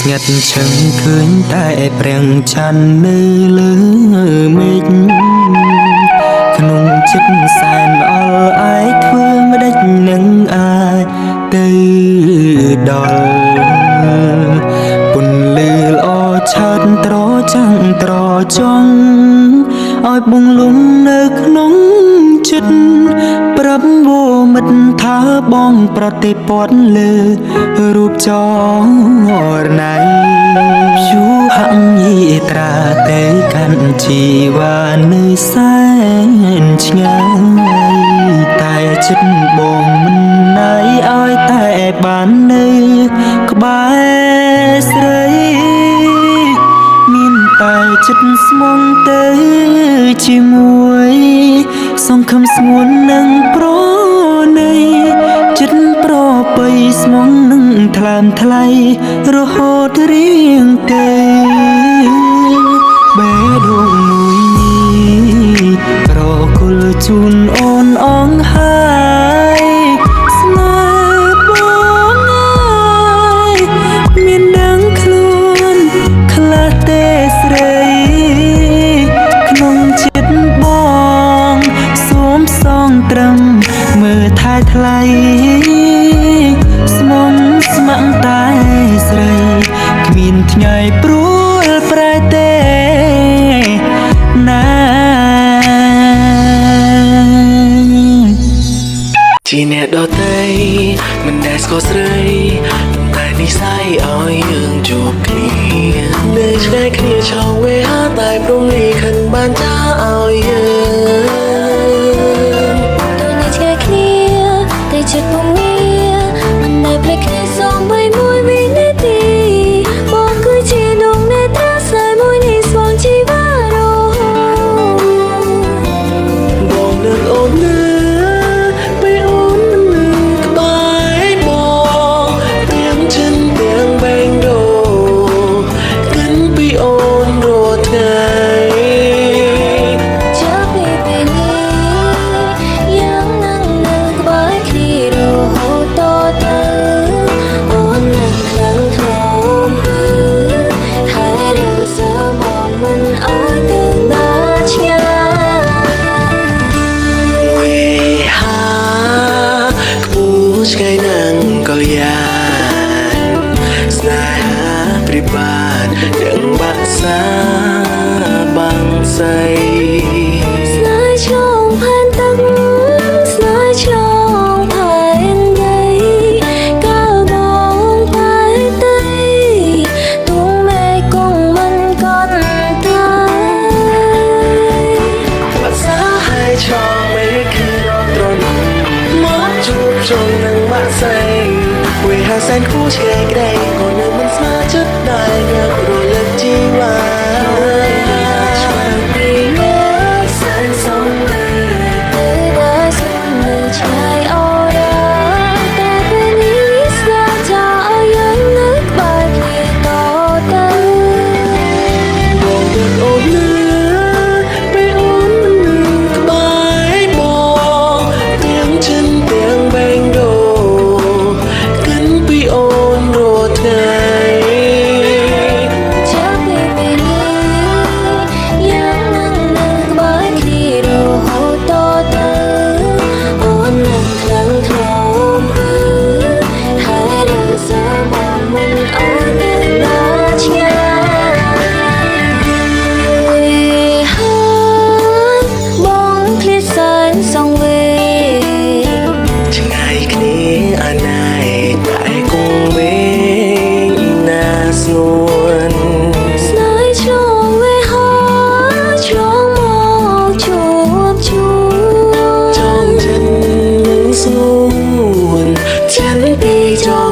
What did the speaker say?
ស្ងាត់ឈឹងឃើញតែប្រាំងច័ន្ទនៅលើមេឃក្នុងចិត្តសែនអល់ឯងធ្វើម្ដេចនឹងអាចទៅដល់ពន្លឺល្អឆើតត្រចាំងត្រចង់ឲ្យបងលំនៅក្នុងចិត្តប្រាប់វមិត្តថាបងប្រតិពតលើរូបចរណៃយូហង្យាត្រាទៅកាន់ជីវ៉ានៅសែនឆ្ងាយតែចិត្តបងមិនណាយឲ្យតែបាននៅក្បែរស្រីមានតែចិត្តស្មងទៅជាមួយសង្ឃឹមស្ងួននឹងប្រណីចិត្តប្របីស្មងនឹងថ្លើមថ្លៃរហូតរៀងទៅបេះដូងមួយនេះប្រគល់ជូនអូនអងហើយស្នេហ៍បងអើយមានដឹងខ្លួនខ្លះទេស្រីក្នុងចិត្តបងសូមសងត្រឹមមើលថែថ្លៃស្មងស្ម័គ្រតែស្រីគ្មានថ្ងៃព្រួលប្រែទេណាជាអ្នកដទៃមិនដែលស្គាល់ស្រីតែនិស្ស័យឲ្យយើងជួបគ្នានៅឆ្ងាយគ្នាឆ្លងវេហាតែព្រមលីខិនបានចាឲ្យយើងទៅនៅឆ្ងាយគ្នាតែចិត្តពុំងារមិនដែលភ្លេចគ្នាសងបីមួយវិនាទីបងគឺជាដងនេត្រាស្នេហ៍មួយនេះស្វងជីវ៉ារហូតបងនឹងអូនណាពេលអូននឹងក្បែរបងទាំងចិនទាំងបេងដូគិនពីអូនរាល់ថ្ងៃចាប់ពីពេលនេះយ៉ាងនឹងនៅក្បែរគ្នារហូតតទៅអូននឹងខ្លាំងខ្លោមហើយរឿងសើមកមិនអើយទៅណាឆ្ងាយវេហាខ្ពស់ឆ្ងាយណាស់ក៏យ៉ាងស្នេហាព្រិបានទាំងបាក់សាបាំងសៃស្នេហ៍ឆ្លងផែនទឹកស្នេហ៍ឆ្លងផែនដីកាលបងតែទេទុំមេគង់មិនកត់ត្រាបាក់សាហើយឆ្លងមេគឺរត់ត្រនមកជួបជុំនឹងបាក់សៃវេហាសែនគូឆ្ងាយក្ដីក៏នៅមិនស្មើចិត្តដែរញាក់រលឹកជីវ៉ាចង់